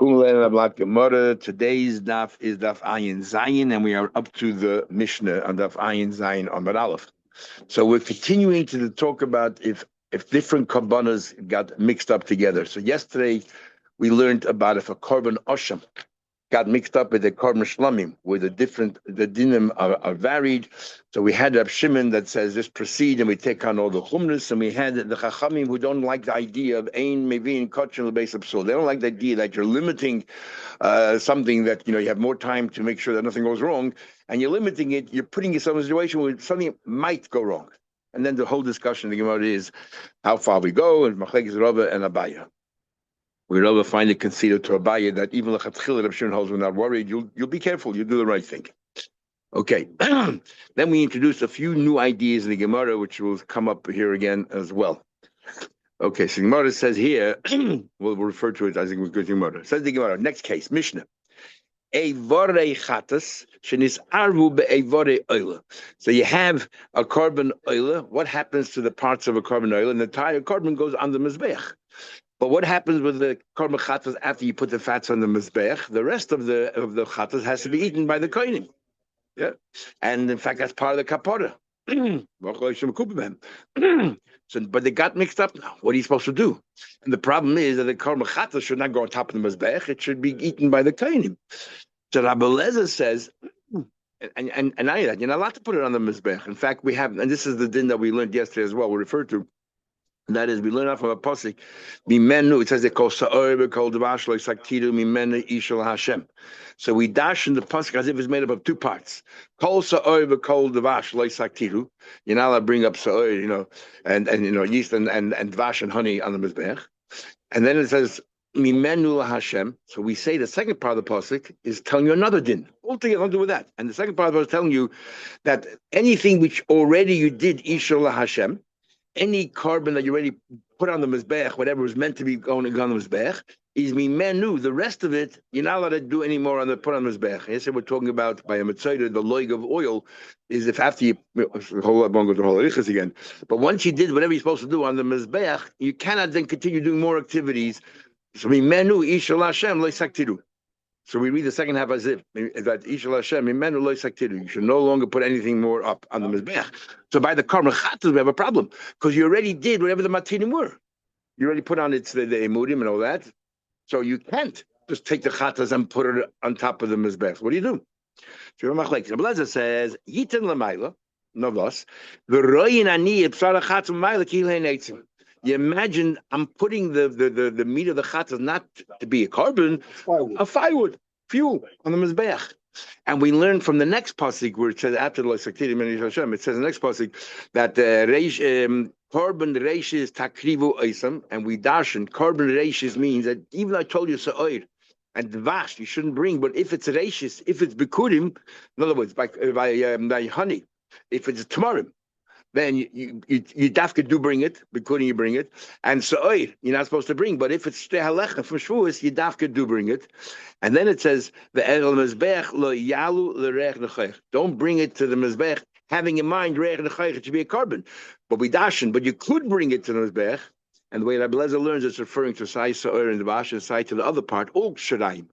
Today's daf is daf Ayin Zayin, and we are up to the Mishnah on daf Ayin Zayin on Amud Aleph. So we're continuing to talk about if different korbanos got mixed up together. So yesterday we learned about if a korban osham got mixed up with the korban shlamim, where the dinim are varied. So we had Rab Shimon that says just proceed, and we take on all the chumras, and we had the chachamim who don't like the idea of ein mevin kotchen lebeis absul. They don't like the idea that you're limiting something that you have more time to make sure that nothing goes wrong, and you're limiting it. You're putting yourself in a situation where something might go wrong, and then the whole discussion in the Gemara is how far we go, and machlekes Rava and Abaya. We rather find it conceded to Abaya that even lechatchila Reb Shimon holds we're not worried. You'll be careful. You'll do the right thing. Okay. Then we introduce a few new ideas in the Gemara, which will come up here again as well. Okay. So the Gemara says here, we'll refer to it as it was good Gemara. Says the Gemara. Next case, Mishnah. Eivorei chatas shenis arvu beeivorei oila. So you have a korban oila. What happens to the parts of a korban oila? And the entire korban goes on the mizbeach. But what happens with the korban chatas after you put the fats on the mizbeach? The rest of the chatas has to be eaten by the kohenim. Yeah, and in fact that's part of the kapara. So, but they got mixed up now. What are you supposed to do? And the problem is that the korban chatas should not go on top of the mizbeach. It should be eaten by the kohenim. So Rabbi Lezer says, and I you're not allowed to put it on the mizbeach. In fact, we have, and this is the din that we learned yesterday as well. We referred to. And that is, we learn out from a pasuk, mimenu. It says they call sa'or, called devash like saktidu mimenu ishal Hashem. So we dash in the pasuk as if it's made up of two parts. Kol sa'or, called devash like saktidu. You're not allowed to bring up sa'or, and yeast and dvash and honey on the mizbech. And then it says mimenu Hashem. So we say the second part of the pasuk is telling you another din. Altogether, don't do with that. And the second part of it is telling you that anything which already you did ishal Hashem. Any korban that you already put on the mizbeach, whatever was meant to be going on the mizbeach, is mimenu. The rest of it, you're not allowed to do any more put on the mizbeach. Yes, we're talking about by a mitzvah, the loig of oil is if after you won't go to whole arichas again. But once you did whatever you're supposed to do on the mizbeach, you cannot then continue doing more activities. So mimenu ishal Hashem lo saktiru. So we read the second half as if that Ishal Hashem Imenu Lo Saktiru. You should no longer put anything more up on the mizbeach. So by the korban chatas we have a problem because you already did whatever the matinim were. You already put on the emudim and all that. So you can't just take the chatas and put it on top of the mizbeach. What do you do? So Blazer says Yitin Lamaila Novos V'Royin Ani Psara Chatzim Maila Kilei Neitzim. You imagine I'm putting the meat of the chatas not to be a korban, a firewood, fuel on the mizbeach. And we learn from the next pasuk where it says after the Saktidim Hashem, it says the next pasuk that korban reishis takrivu oisam, and we darshan korban reishis means that even though I told you sa'oir and dvash you shouldn't bring, but if it's reishis, if it's bikurim, in other words by honey, if it's tamarim, then you dafka do bring it, bikurim you bring it, and sa'oir you're not supposed to bring. But if it's shtei halecha from shvuos, you dafka do bring it. And then it says the el mizbech lo yalu l'reich nechayich. Don't bring it to the mizbech having in mind reich nechayich. It should be a korban. But we dashen. But you could bring it to the mizbech. And the way Rabbi Lezer learns, it's referring to sai sa'oir and the bash and sai to the other part, all shiraim.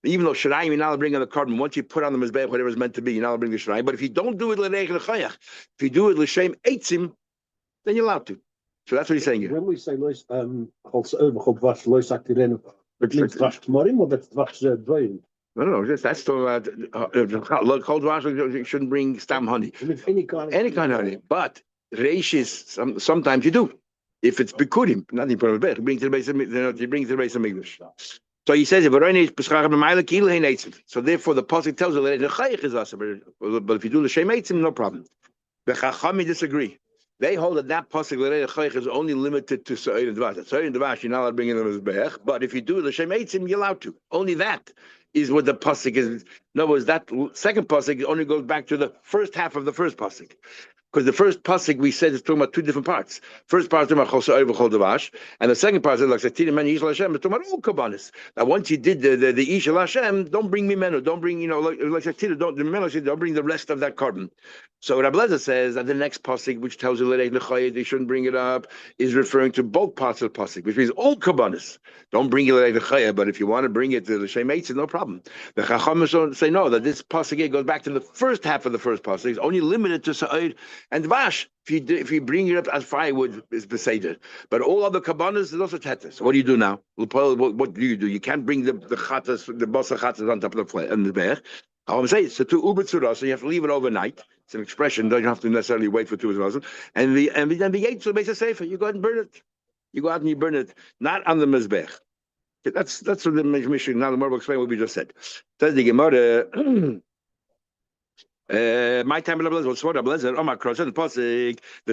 Even though shiraim, you're not bringing the korban. Once you put on the mizbech, whatever it's meant to be, you're not bring the shiraim. But if you don't do it l'reich nechayich, if you do it l'shem eitzim, then you're allowed to. So that's what he's saying here. When we say lois dvash lois aktiren, it means dvash tamarim or that's dvash dvoim? No, that's talking about cold dvash. You shouldn't bring stam honey. Any kind of honey. But reishis, sometimes you do. If it's bikurim, nothing put on the bed. You bring to the base of English. So he says, so therefore the pasuk tells you that the chayich is us, but if you do the shem eitzim, no problem. The chachami disagree. They hold that pasuk the chayich is only limited to sa'ir and dvash. Sa'ir and dvash, you're not allowed to bring in the mizbeach, but if you do the shem eitzim, you're allowed to. Only that is what the pasuk is. In other words, that second pasuk only goes back to the first half of the first pasuk. Because the first pasuk we said is talking about two different parts. First part is talking about chosar v'chol davash, and the second part is like Satina man Yishal Hashem. It's talking about all kabbanis. Now once you did the Yishal Hashem, don't bring me menu, don't bring like Satina, don't bring the rest of that carbon. So Rabbi Lezer says that the next pasuk, which tells you they shouldn't bring it up, is referring to both parts of the pasuk, which means all kabbanis. Don't bring it l'chaya, but if you want to bring it to the Shem Eitzim, no problem. The Chacham say no, that this pasuk here goes back to the first half of the first pasuk. It's only limited to Sa'id and Vash. If you bring it up as firewood, is beseder. But all other kabbanas is also tetas. So what do you do now? What do? You can't bring the chatas, the basa chatas on top of the flesh and the bear. I'm saying so to ubetzura, so you have to leave it overnight. It's an expression. Don't have to necessarily wait for 2 hours. And then the yates makes a safer. You go out and burn it. You go out and you burn it, not on the mizbech. That's what the mission. Now the Gemara will explain what we just said. Says the Gemara. My time the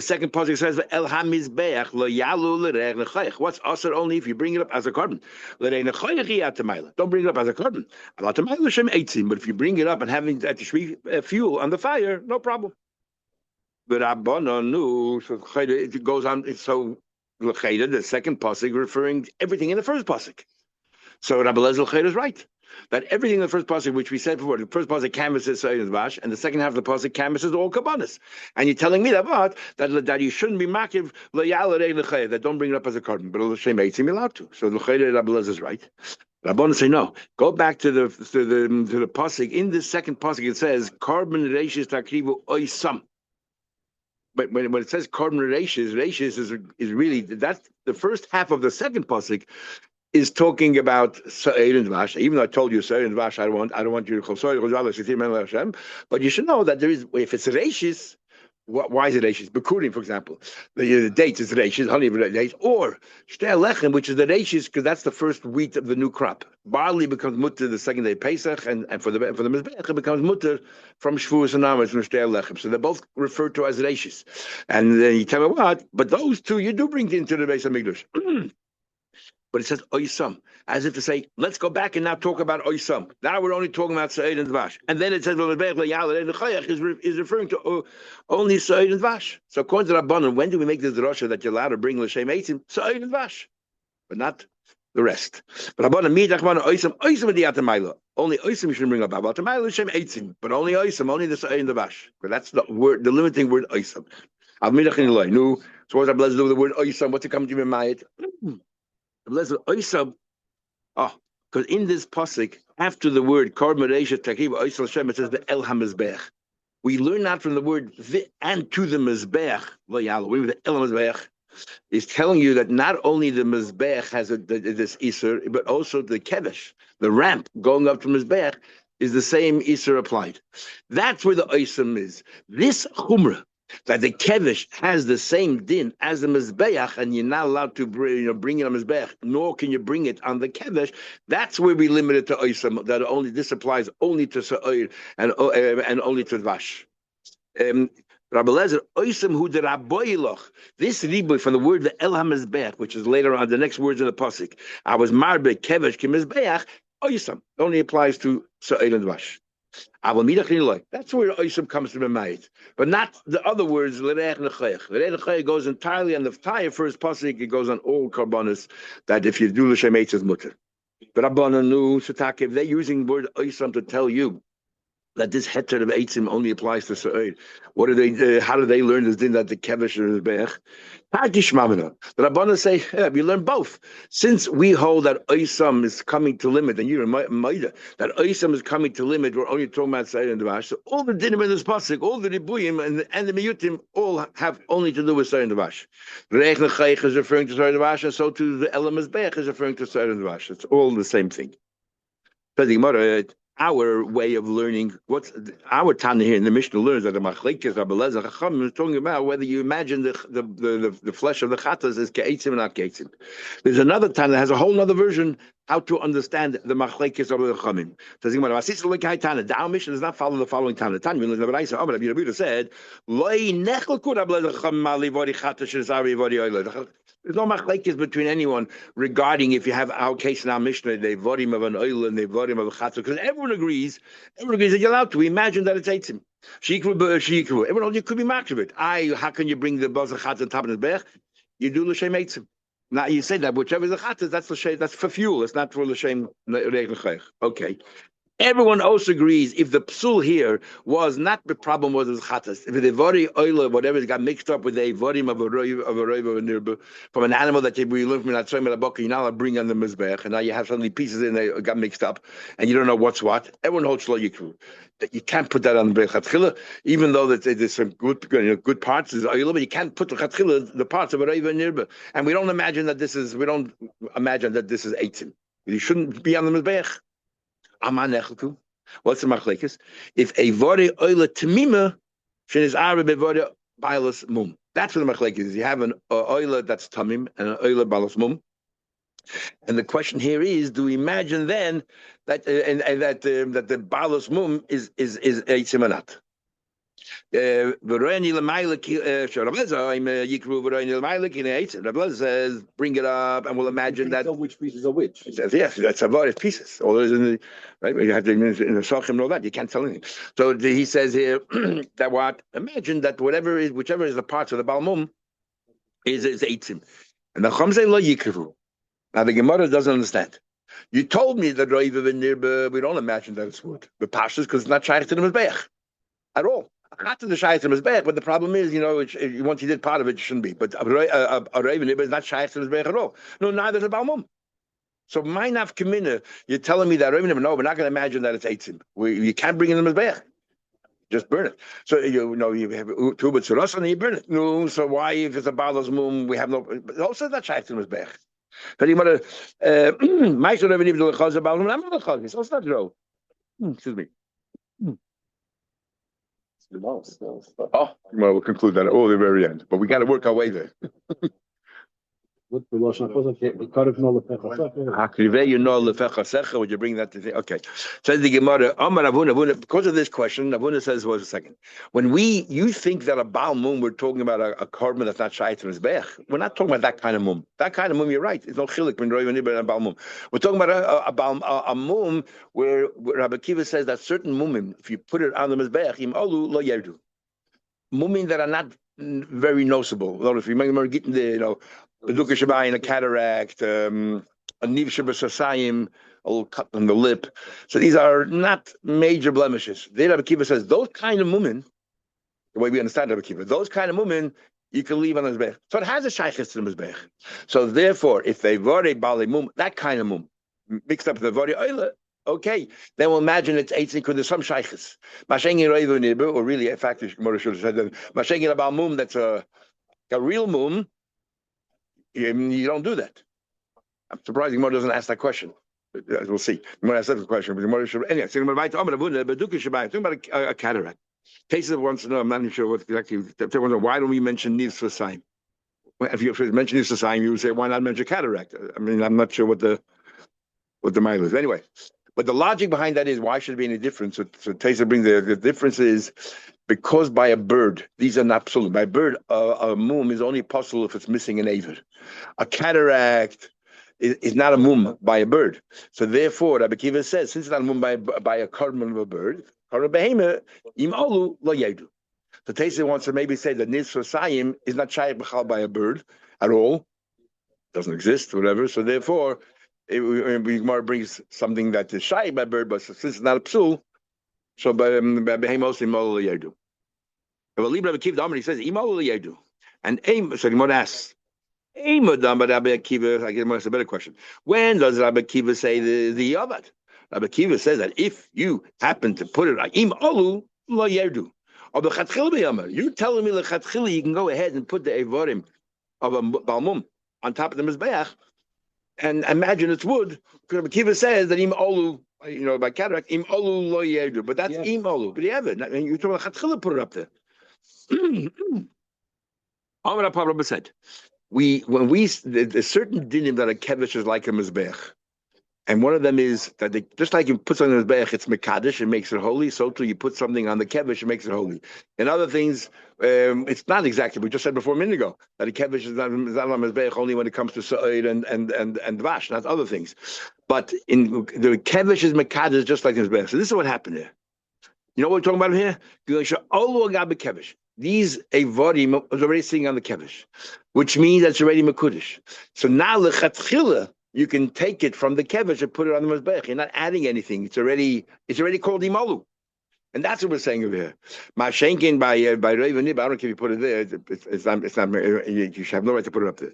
second pasuk says El Hamizbeach lo yalu l'reich nechayich. What's also only if you bring it up as a carbon. Don't bring it up as a carbon. But if you bring it up and having that fuel on the fire, no problem. But it goes on. It's so the second pasuk referring to everything in the first pasuk. So Rabbi Lezer is right. That everything in the first pasuk, which we said before, the first pasuk canvases Sa'id and Vash, and the second half of the pasuk canvases all kabbanas. And you're telling me that you shouldn't be makiv that don't bring it up as a carbon, but Shem Eitzim you're allowed to. So the Rabbi Lezer is right. Rabbanan say no. Go back to the pasuk. In the second pasuk, it says carbon reishis takrivu oisam. But when it says carbon reishis is really that's the first half of the second pasuk. Is talking about Sa'ir and Vash. Even though I told you Sa'ir and Vash, I don't want you to call Sa'ir, but you should know that there is, if it's Reishis, why is it Reishis? Bekurim, for example. The dates is Reishis, honey dates, or Shtei Lechem, which is the Reishis, because that's the first wheat of the new crop. Barley becomes mutter the second day Pesach, and for the Mizbech, it becomes mutter from Shavuos and Amos from Shtei Lechem. So they're both referred to as Reishis. And then you tell me what? But those two you do bring into the Beis HaMikdash. But it says oisam, as if to say, let's go back and now talk about oisam. Now we're only talking about Sa'id and Vash. And then it says, is referring to only Sa'id and Vash. So according to Rabbanan, when do we make this drasha that you're allowed to bring L'Shem Eitzim? Sa'id and Vash, but not the rest. But Rabbanan, oisam diatamayla. Only oisam you shouldn't bring up. About L'Shem Eitzim, but only oisam, only the Sa'id and the Vash. But that's the word, the limiting word oisam. So what's that blessed do with the word oisam? What's it coming to me, Mayit? Because in this pasuk, after the word it says the El HaMizbech. We learn that from the word and to the Mizbech. The El HaMizbech is telling you that not only the Mizbech has this Isser, but also the Kevesh, the ramp going up to Mizbech, is the same Isser applied. That's where the Oisam is. This Chumrah, that the kevish has the same din as the mizbeach, and you're not allowed to bring it on mizbeach, nor can you bring it on the kevish. That's where we limit it to oisam. That only this applies only to sa'ir and only to vash. Rabbi Lezer oisam hu deraboiloch. This riboy from the word the el hamizbeach, which is later on the next words in the pasuk. I was marbe kevish kimizbeach. Oisam only applies to sa'ir and vash. That's where Oisam comes from Mayit, but not the other words. L'reich nechayich. L'reich nechayich goes entirely on the entire first pasuk. It goes on all karbanos that if you do l'shem eitz is mutter. But Rabbanan knew if they're using the word Oisam to tell you that this heter of eitzim only applies to Sa'id. What do they? How do they learn this thing that the kevish is beich? The Rabbanan say, we learn both. Since we hold that Oisam is coming to limit, and you're Maida, that Oisam is coming to limit, we're only talking about Sa'id and Vash. So all the dinim in this pasuk, all the ribuyim and the miyutim, all have only to do with Sa'id and Vash. Reich nechayich is referring to Sa'id and Vash, and so to the Elam Mizbech is referring to Sa'id and Vash. It's all the same thing. Our way of learning, what's our Tana here in the Mishnah learns that the Machlekes Rabbi Lezer Chacham is talking about whether you imagine the flesh of the chatas is ke'etzim and not ke'etzim. There's another Tana that has a whole other version. how to understand the machlekes of the Chachamim. The our mission does not follow the following Tana. Tanya said, there's no machlekes between anyone regarding if you have our case in our Mishnah, the vodim of an oil and the vodim of a chatzah, because everyone agrees that you're allowed to. We imagine that it's eitzim. Shikru. Everyone knows you could be match of it. How can you bring the buzz of chatzah on top of the bech? You do l'shem eitzim. Now you say that whichever is the chatzah, that's l'shem. That's for fuel. It's not for l'shem. Okay. Everyone also agrees if the psul here was not the problem was chatas. If the vori oil whatever got mixed up with a vorim of a nirba from an animal that we learned from that you're not allowed to bring on the mizbech, and now you have suddenly pieces in there got mixed up, and you don't know what's what. Everyone holds shlo yikru. That you can't put that on the chatchila, even though that there's some good parts is oil, but you can't put the chatchila the parts of a nirba. And we don't imagine that this is eitzim. You shouldn't be on the mizbech. What's the machlekes? If a vore oila tamima, shenis arbe bevore bailas mum. That's what the machlekes is. You have an oila that's tamim and an oila bailas mum. And the question here is: do we imagine then that that the bailas mum is eitzim or not? Says, bring it up, and we'll imagine that. Which pieces are which? It says, yes, that's various pieces. All those in the right. You have to in the Zevachim and all that. You can't tell anything. So he says here that what? Imagine that whichever is the parts of the balmum is eitzim, and the Chum say lo yikru. Now the Gemara doesn't understand. You told me that we don't imagine that it's wood. The pashas because it's not shaykh to the mizbeach at all. Not to the shaykh to the mizbeach, but the problem is, once you did part of it, it shouldn't be. But a raven is not shaykh to the mizbeach at all. No, neither is a balmum. So my nafkamina, you're telling me that raven no, we're not going to imagine that it's eitzim. You can't bring it in the mizbeach. Just burn it. So you have two but suras and you burn it. No, so why if it's a balas mum we have no? Also that shaykh to the mizbeach. But you want to, my son never even do a chaz about him. I'm not a chaz. So it's not true. Excuse me. Oh, well, we'll conclude that at the very end. But we got to work our way there. Would you bring that to the okay? Says the Gemara, because of this question, Avuna says, "Was a second. When you think that a Baal Mum, we're talking about a carbon that's not Shait and Mizbech. We're not talking about that kind of Mum. That kind of Mum, you're right. It's no chilik when Roy and a Baal Mum. We're talking about a Mum where Rabbi Kiva says that certain Mumim, if you put it on the Mizbech, im olu lo yerdu. Mumim that are not very noticeable. If you remember getting the Beduka Shabai, a cataract, a Niv Shabasasayim, a little cut on the lip. So these are not major blemishes. There Rabbi Kiva says those kind of mumin, the way we understand Rabbi Kiva, those kind of mumin you can leave on the mizbech. So it has a shaykhis to the mizbech. So therefore, if they vore bali mum, that kind of mum, mixed up with the vore oila, okay, then we'll imagine it's eitzim because there's some shaykhis. Mashengi roivu nibu, or really, in fact, Gemara should have said that mashengi about mum that's a real mum. You don't do that. I'm surprised Gemara doesn't ask that question. We'll see. Gemara asked that question, but Gemara should. Anyway, so talking about a cataract. Cases wants to know. I'm not even sure what exactly. Why don't we mention Niv Sasayim? If you mention Niv Sasayim, you would say, why not mention cataract? I mean, I'm not sure what the mile is. Anyway, but the logic behind that is why should there be any difference? So Tesa brings the difference is. Because by a bird, these are not absolute. By a bird, a mum is only possible if it's missing an avid. A cataract is not a mum by a bird. So therefore, Rabbi Kiva says, since it's not a mum by a carbon of a bird, carbon behema, im olu lo yedu. So Tesa wants to maybe say that Niz Sosayim is not shayach b'chal by a bird at all. Doesn't exist, whatever. So therefore, Gemara brings something that is shayach by a bird, but since it's not a psul, so by behemos im olu lo yedu. Well, Rabbi Kiva he says, and aim. So Gemara asks, Rabbi Kiva. I guess it's a better question. When does Rabbi Kiva say the Yavad? Rabbi Kiva says that if you happen to put it like im olu lo yerdu, or b'chatchil b'yamar, you telling me lechatchil you can go ahead and put the evorim of a balmum on top of the mizbeach and imagine it's wood. Rabbi Kiva says that im olu. By cataract, im olu lo yerdu, but that's im olu. But you have it. You're talking about chatchila, put it up there. Amar Papa said, there's certain dinim that a kevish is like a mizbech, And one of them is that just like you put something on the Mizbeach, it's Mekadesh, it makes it holy. So too, you put something on the Kevish, it makes it holy. And other things, it's not exactly. We just said before a minute ago that a Kevish is not on Mizbeach only when it comes to Sa'id and Dvash, not other things. But in the Kevish is Mekadesh just like the Mizbeach. So this is what happened here. You know what we're talking about here? These Evodim was already sitting on the Kevish, which means that's already Mekudesh. So now Lechatchila, you can take it from the Kevish and put it on the Mizbeach. You're not adding anything. It's already called Imalu. And that's what we're saying over here. Mashenkin by Raven Nib, I don't care if you put it there. It's not, you should have no right to put it up there.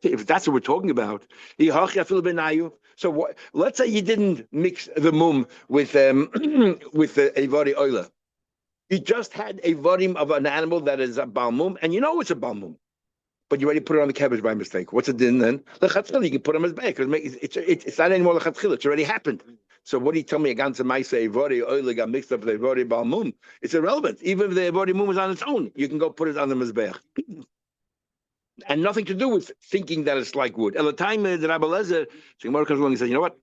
If that's what we're talking about, so what, let's say you didn't mix the mum with the Evari Oila. You just had a vodim of an animal that is a balmum, and you know it's a balmum, but you already put it on the cabbage by mistake. What's it din then? Lechatchila, you can put them as back. It's not anymore lechatchila. It's already happened. So what do you tell me? A ganze ma'aseh vori oil got mixed up with a vori balmum. It's irrelevant. Even if the vori mum is on its own, you can go put it on the mizbeach, and nothing to do with thinking that it's like wood. At the time, the Rabbi Lezer, Gemara comes along and says, you know what?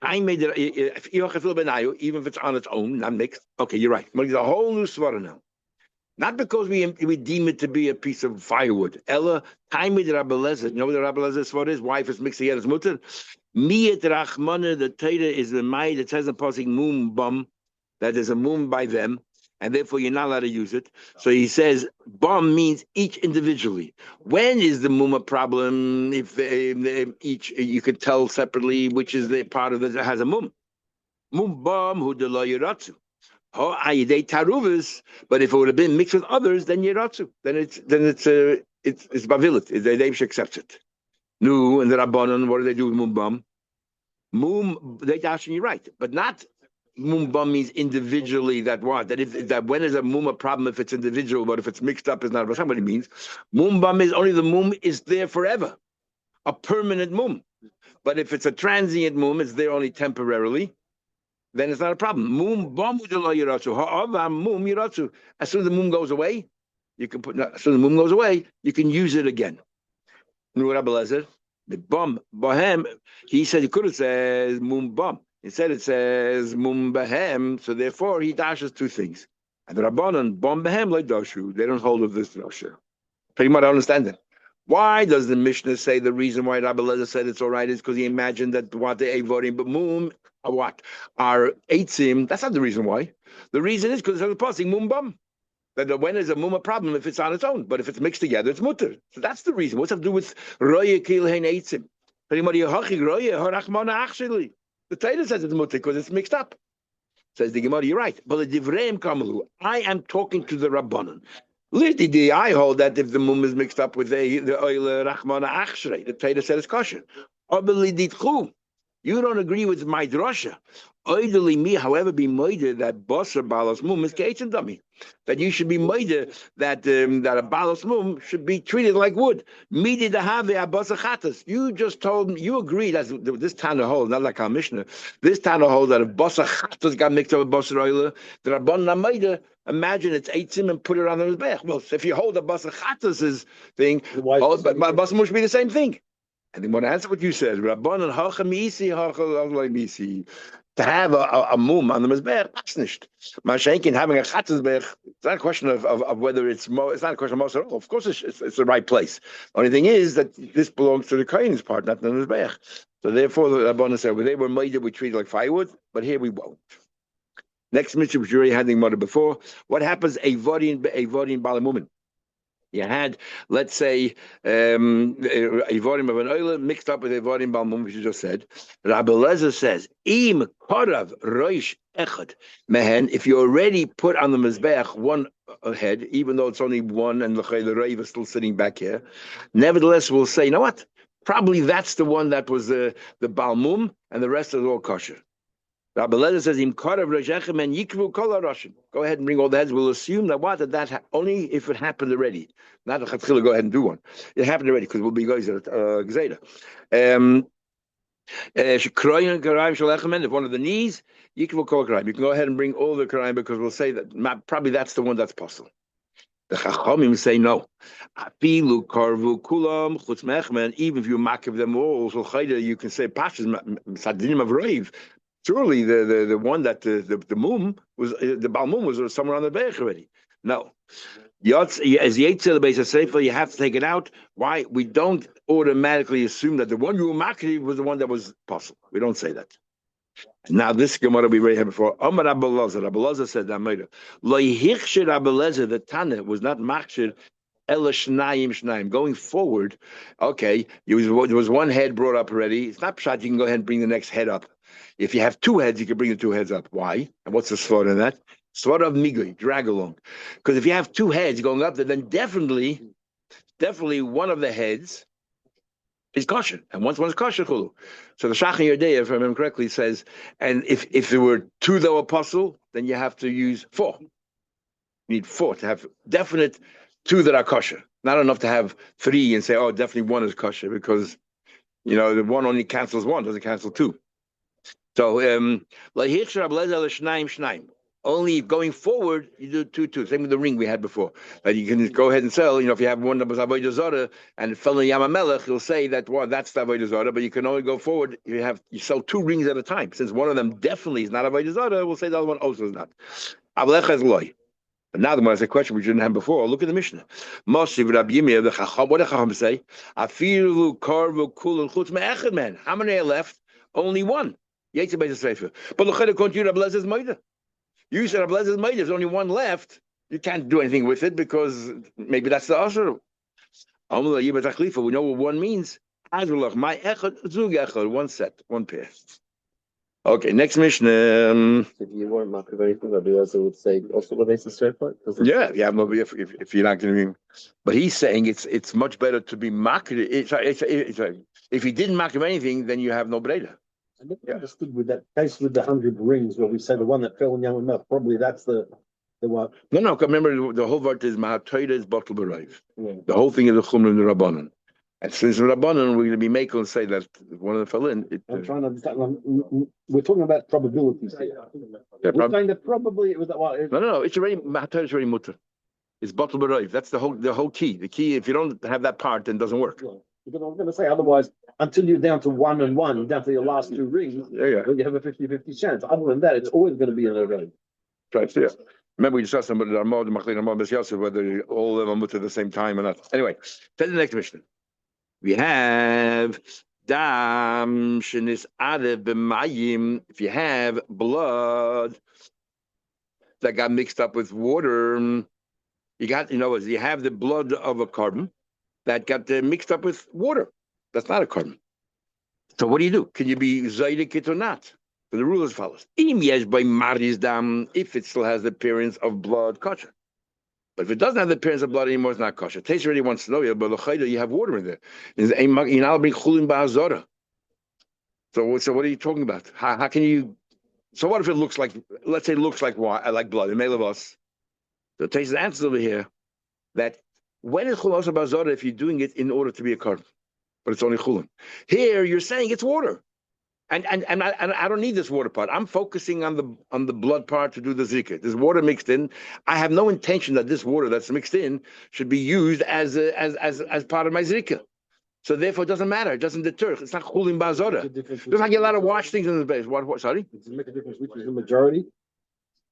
I made it, even if it's on its own, not mixed. Okay, you're right. But it's a whole new svara now. Not because we deem it to be a piece of firewood. Ella, time with Rabbi Lezer. You know what the Rabbi Lezer's svara is? Wife is mixed together as mutter. Miyat Rachmana, the Torah is the Mai that says in Pasuk mum bum, that there's a mum by them, and therefore you're not allowed to use it. So he says bum means each individually. When is the mum a problem? If each you could tell separately which is the part of it that has a mum. Mum bum who de lo yiratzu. But if it would have been mixed with others, then yiratzu. Then it's bavilit. They should accept it. No, and the Rabbanon, what do they do with mum bum? Mum, they actually you're right, but not. Mum bum means individually that what? That when is a mum a problem if it's individual, but if it's mixed up is not. That's not what it means. Mum bum is only the mum is there forever, a permanent mum. But if it's a transient mum, it's there only temporarily, then it's not a problem. Mum bum mum yiratzu. As soon as the mum goes away, you can put. As soon as the mum goes away, you can use it again. Rabbi Lezer, the bum bahem. He said he could have said mum bum. Instead, it says mum behem, so therefore he dashes two things. And the Rabbanon, bum behem like dashu, they don't hold of this dasha. Pretty much I don't understand it. Why does the Mishnah say the reason why Rabbi Lezer said it's all right is because he imagined that what they avodim, but mum are what? Are eitzim. That's not the reason why. The reason is because it's on the passing mum bum. That when is a mum a problem if it's on its own, but if it's mixed together, it's mutter. So that's the reason. What's that to do with roye kilhein eitzim? Pretty much roye harachmana achsheli. The Torah says it's mutter because it's mixed up. Says the Gemara, you're right. But the Divreim Kamalu, I am talking to the Rabbanon. Literally, I hold that if the mum is mixed up with the oil Rachmana Achrei, the Torah said it's kosher. You don't agree with my drasha. Oidly me, however, be moide that bosser balas mum is keitzim dummy. That you should be moide that that a balas mum should be treated like wood. Midi the have a bosser chatas. You just told me you agreed as this Tana holds, not like our Mishnah. This Tana holds that if bosser chatas got mixed up with bosser oil, the Rabban Namoide. Imagine it's eitzim and put it on the mizbech. Well, if you hold a bosser chatas' thing, but bosser mum should be the same thing. And they want to answer what you said. Rabbanon hachamisi hachalmisi. To have a mum on the mizbech, that's nicht. Mashenkin having a chatzesbech, it's not a question of whether it's it's not a question of most at all. Of course, it's the right place. The only thing is that this belongs to the kohen's part, not the mizbech. So therefore, the Rabbanon said, well, they were made, we treat it like firewood, but here we won't. Next mitzvah, which you already had the mother before. What happens a vodin balamumin? You had, let's say, a vodim of an oil mixed up with a vodim balmum, which you just said. Rabbi Lezer says, "Im korav roish echad mehen." If you already put on the mizbeach one head, even though it's only one, and the reiv is still sitting back here, nevertheless, we'll say, you know what? Probably that's the one that was the balmum, and the rest is all kosher. Rabbi Lezer says, "Im korav roish echad men yikru kol harashim." Go ahead and bring all the heads. We'll assume that only if it happened already. Not a chatchila, go ahead and do one. It happened already because we'll be guys at Gzeda. If one of the knees, you can call karayim. You can go ahead and bring all the karayim because we'll say that probably that's the one that's possible. The Chachamim say no. Afilu karvu kulam chutz mechmen. Even if you makiv them all, so you can say pashas sadinim of rave. Surely the one that the mum was the balmum was somewhere on the beich already. No. As Yetzel the base of Sefer, you have to take it out. Why? We don't automatically assume that the one you were makiv was the one that was possible. We don't say that. Now this Gemara we read here before. Omar Abelazar said that Lo yichshir Abelazar, the Tana was not machshir ela shnayim. Going forward, okay, there was one head brought up already. It's not pshat. You can go ahead and bring the next head up. If you have two heads, you can bring the two heads up. Why? And what's the slaughter in that? Slaughter of migui, drag along. Because if you have two heads going up there, then definitely one of the heads is kosher, and once one's kosher chulu. So the Shach in Yerdei, if I remember correctly, says, and if there were two that were apostle, then you have to use four. You need four to have definite two that are kosher. Not enough to have three and say, oh, definitely one is kosher, because the one only cancels one, doesn't cancel two. So only going forward, you do two. Same with the ring we had before. That you can go ahead and sell. If you have one that was Avodah Zarah and it fell in Yam HaMelech, you'll say that that's the Avodah Zarah. But you can only go forward. You sell two rings at a time. Since one of them definitely is not Avodah Zarah, we'll say the other one also is not. Avlecha is loy. But now the one has a question we didn't have before. Look at the Mishnah. Moshiv Rabbi Yirmiyah, the Chacham. What did Chacham say? Afilu karvu kulun chutz me'echad man. How many are left? Only one. Yetzer Beis Sefer. But look at it. Continue Rabbi Lezer's Moida. You said Abelazar's made. There's only one left. You can't do anything with it because maybe that's the usher. We know what one means. One set, one pair. Okay, next Mishnah. If you weren't marking anything, I would say also the basis straight point. Yeah, if you're not going to be, but he's saying it's much better to be marketed. If he didn't mark anything, then you have no breda. I never understood with that case with the 100 rings where we say the one that fell in Yam HaMelech, probably that's the one. No, remember the whole word is Mahatoida is bottle b'rayv. The whole thing is the Chumra and the Rabbanon. And since the Rabbanon, we're going to be making and say that one of them fell in. I'm trying to understand. We're talking about probabilities here. We're saying that probably it was that one. No. It's already Mahatoida is already mutter. It's bottle b'rayv. That's the whole key. The key, if you don't have that part, then it doesn't work. Yeah. Because I was going to say, otherwise, until you're down to 1 and 1, down to your last two rings, then you have a 50-50 chance. Other than that, it's always going to be in a row. Right, yeah. Remember, we discussed about the Armad, Machlin, Armad, Bes Yosef, whether all of them are at the same time or not. Anyway, tell the next Mishnah. We have Dam Shenis Adev B'mayim. If you have blood that got mixed up with water, you have the blood of a carbon that got mixed up with water. That's not a carbon. So what do? Can you be zaydik or not? So the rule is as follows. If it still has the appearance of blood, kosher. But if it doesn't have the appearance of blood anymore, it's not kosher. Taste already wants to know, but you have water in there. You now bring chulin ba'azora. So what are you talking about? How can you? So what if it looks like, let's say, it looks like blood? It may love us. So Taste answers over here that when is chulin ba'azora if you're doing it in order to be a carbon, but it's only chulin. Here you're saying it's water. And I don't need this water part. I'm focusing on the blood part to do the zikr. There's water mixed in. I have no intention that this water that's mixed in should be used as part of my zikr. So therefore, it doesn't matter. It doesn't deter. It's not chulin ba'azora. Just like you're allowed to wash things in the base. What? Sorry. Does it make a difference which is the majority?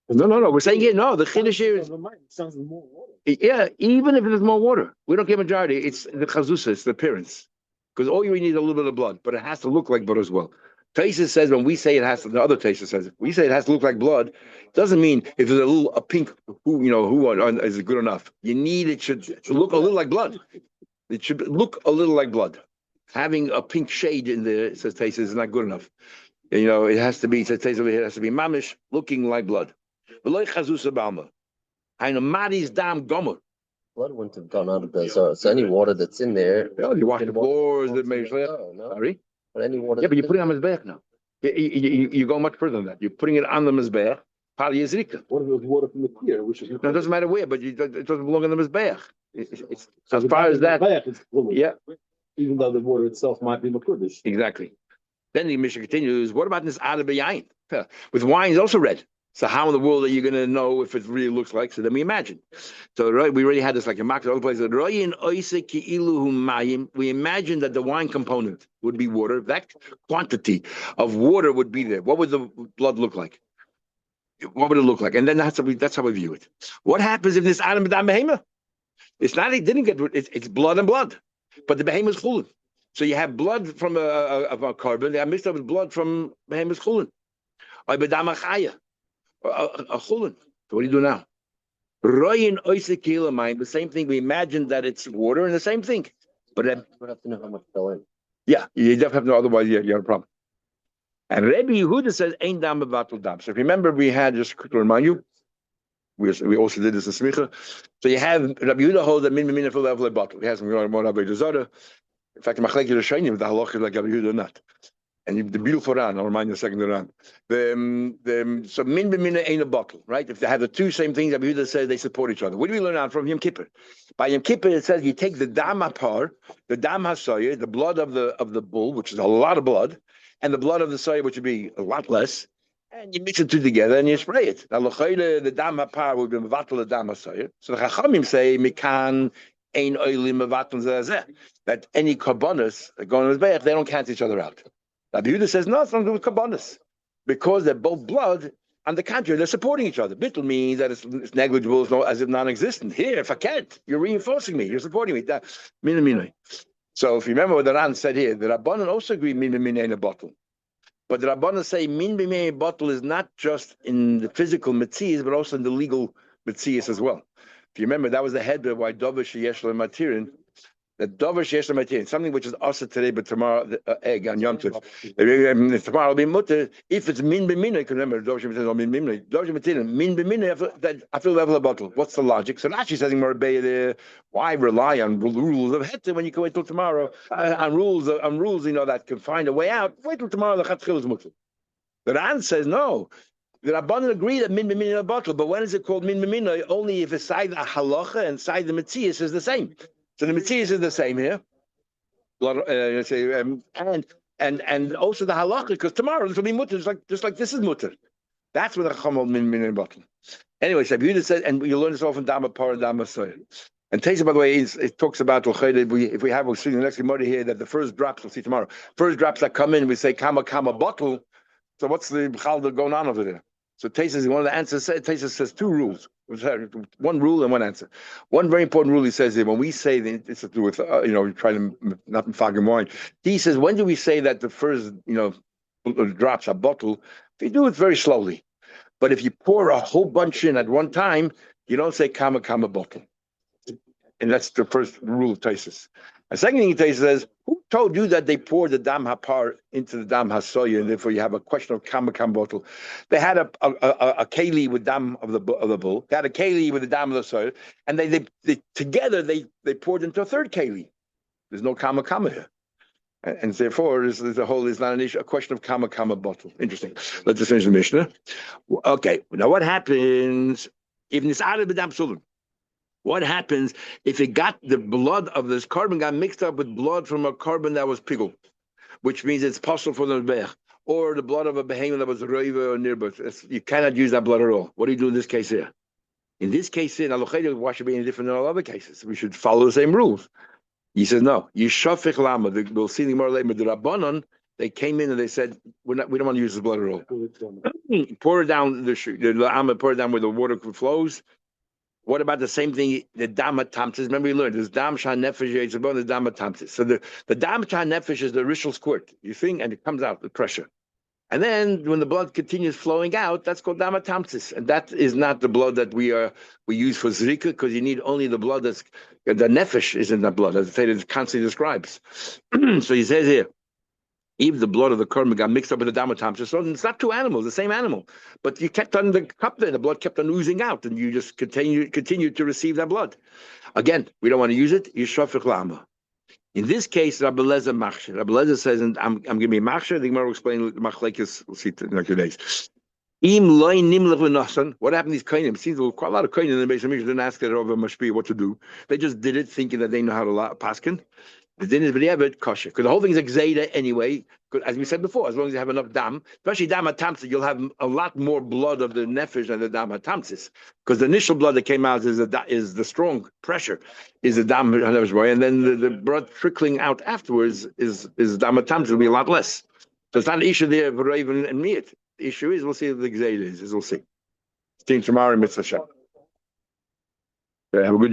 No. We're saying here no. The chiddush here is sounds more water. Yeah, even if there's more water, we don't get majority. It's the chazusa. It's the appearance. Because all you need is a little bit of blood, but it has to look like blood as well. Taisa says when we say it has to, the other Taisa says we say it has to look like blood. Doesn't mean if there's a pink who is good enough. You need it should look a little like blood. It should look a little like blood. Having a pink shade in there, says Taisa, is not good enough. It has to be. Says Taisa over here, it has to be mamish, looking like blood. Blood wouldn't have gone out of the so any water that's in there. Yeah, you wash the floors. That makes sorry. But any water. Yeah, but you're putting it on mizbeach now. You go much further than that. You're putting it on the mizbeach. Part of Yezrika. What if it was water from the pier? Which is no, it doesn't matter where, but it doesn't belong in the mizbeach. It's as far as that. Yeah. Even though the water itself might be makudish. Exactly. Then the Mishnah continues. What about this adav b'yayin? With wine, is also red. So how in the world are you going to know if it really looks like? So then we imagine. So right, we already had this like in market other places. We imagine that the wine component would be water. That quantity of water would be there. What would the blood look like? What would it look like? And then that's how we view it. What happens if this Adam B'dam Behema? It's not. It didn't get. It's blood and blood, but the Behema is chulin. So you have blood from a carbon. They are mixed up with blood from Behema's chulin. Or B'dam Achaya. A chulin. So what do you do now? Royin oisekilamayim. The same thing. We imagine that it's water, and the same thing. But then, We have to know how much fell in. yeah, you definitely have to know. Otherwise, you have a problem. And Rabbi Yehuda says, "Ein dam bevatul dam." So if you remember, we had just to remind you. We also did this in Smicha. So you have Rabbi Yehuda holds that min b'mina for level bottle. He has some more Rabbi Zara. In fact, Machlekes Rishonim with the halacha like Rabbi Yehuda or not. And the beautiful Ran, I'll remind you a second of Ran. So min b'mina ain't a bottle, right? If they have the two same things, Rabbi Yehuda says they support each other. What do we learn out from Yom Kippur? By Yom Kippur, it says you take the dam apar, the dam hasoyer, the blood of the bull, which is a lot of blood, and the blood of the soyer, which would be a lot less, and you mix the two together and you spray it. Now, the dam apar would be mevatel the dam hasoyer. So the Chachamim say mikan ein oilim mevatel zeh, that any karbonos that go on the Mizbeach, they don't cancel each other out. Rabbi Yehuda says, no, it's not to do with karbonos. Because they're both blood, on the contrary, they're supporting each other. Bittul means that it's negligible, it's as if non-existent. Here, if I can't, you're reinforcing me, you're supporting me. So if you remember what the Ran said here, the Rabbanan also agree min b'minei in a bottle. But the Rabbanan say min b'minei in a bottle is not just in the physical metzias, but also in the legal metzias as well. If you remember, that was the head of why Dover sheyesh matirin. That Dover sheyesh matirin, something which is also today, but tomorrow egg on Yom Tov. Tomorrow will be mutter if it's min b'minei. Because remember, Dover sheyesh min b'minei. Dover sheyesh min b'minei. That I feel level a bottle. What's the logic? So Rashi says more there. Why rely on rules of hete when you can wait till tomorrow? On rules, that can find a way out. Wait till tomorrow. The chatchil is mutter. The Ran says no. The Rabbanan agree that min b'minei in a bottle, but when is it called min b'minei? Only if it's side the halacha and side the metzias is the same. So the metzias is the same here. And also the halacha, because tomorrow this will be mutter, just like this is mutter. That's what the chacham min b'minei in a bottle. Anyway, so Yehuda said, and you learn this all from Dama Par and Dama Soyer. And Teza, by the way, it talks about if we have, we'll see the next Gemara here that the first drops, we'll see tomorrow. First drops that come in, we say kama bottle. So what's the b'chal going on over there? So Teza, one of the answers, Teza says two rules. One rule and one answer. One very important rule he says here, when we say that it's to do with, trying to not fagim wine. He says, when do we say that the first, drops a bottle? If you do it very slowly. But if you pour a whole bunch in at one time, you don't say kama bottle. And that's the first rule of Taisus. The second thing Taisus says, who told you that they poured the dam hapar into the dam hasoya, and therefore you have a question of kama bottle? They had a keli with dam of the bull. They had a keli with the dam of the soya, and they together they poured into a third keli. There's no kama here. And therefore, is not an issue, a question of kama bottle. Interesting. Let's just finish the Mishnah. Okay, now what happens if nis'ara b'dam sulim? What happens if it got the blood of this carbon got mixed up with blood from a carbon that was pigul, which means it's possible for the mezbeach, or the blood of a behemoth that was roiva or nearby? You cannot use that blood at all. What do you do in this case here? In this case here, why should it be any different than all other cases? We should follow the same rules. He says no. Yishafich lama. We'll see the more later. The Rabbanon, they came in and they said we don't want to use this blood at all. Pour it down the lama. Pour it down where the water flows. What about the same thing? The dama tamtis. Remember, we learned there's dam shan nefesh above the dama tamtis. So the dam shan nefesh is the ritual squirt. You think, and it comes out with pressure. And then when the blood continues flowing out, that's called dama tamtis, and that is not the blood that we use for zrika, because you need only the blood the nefesh is in that blood, as the Torah constantly describes. So he says here, if the blood of the korban got mixed up with the dama tamtis, so it's not two animals, the same animal, but you kept on the cup there, the blood kept on oozing out, and you just continue to receive that blood. Again, we don't want to use it. Yishafich lama. In this case, Rabbi Lezer machshir. Rabbi Lezer says, and I'm giving you machshir. The Gemara will explain machlekes. We'll see in a few days. What happened to these kainim? It seems there were quite a lot of kainim in the base of Mishnah. Didn't ask it over mashpi what to do. They just did it, thinking that they know how to paskin. The din is b'diavad kosher because the whole thing is a gzeida anyway. Because as we said before, as long as you have enough dam, especially dam hatamtzis, you'll have a lot more blood of the nefesh than the dam hatamtzis. Because the initial blood that came out is the strong pressure, is the dam hatamtzis, and then the blood trickling out afterwards is dam hatamtzis will be a lot less. So it's not an issue there for Raven and Meat. The issue is we'll see what the gzeida is. We'll see. See you tomorrow in Mitzvah Shem. Have a good day.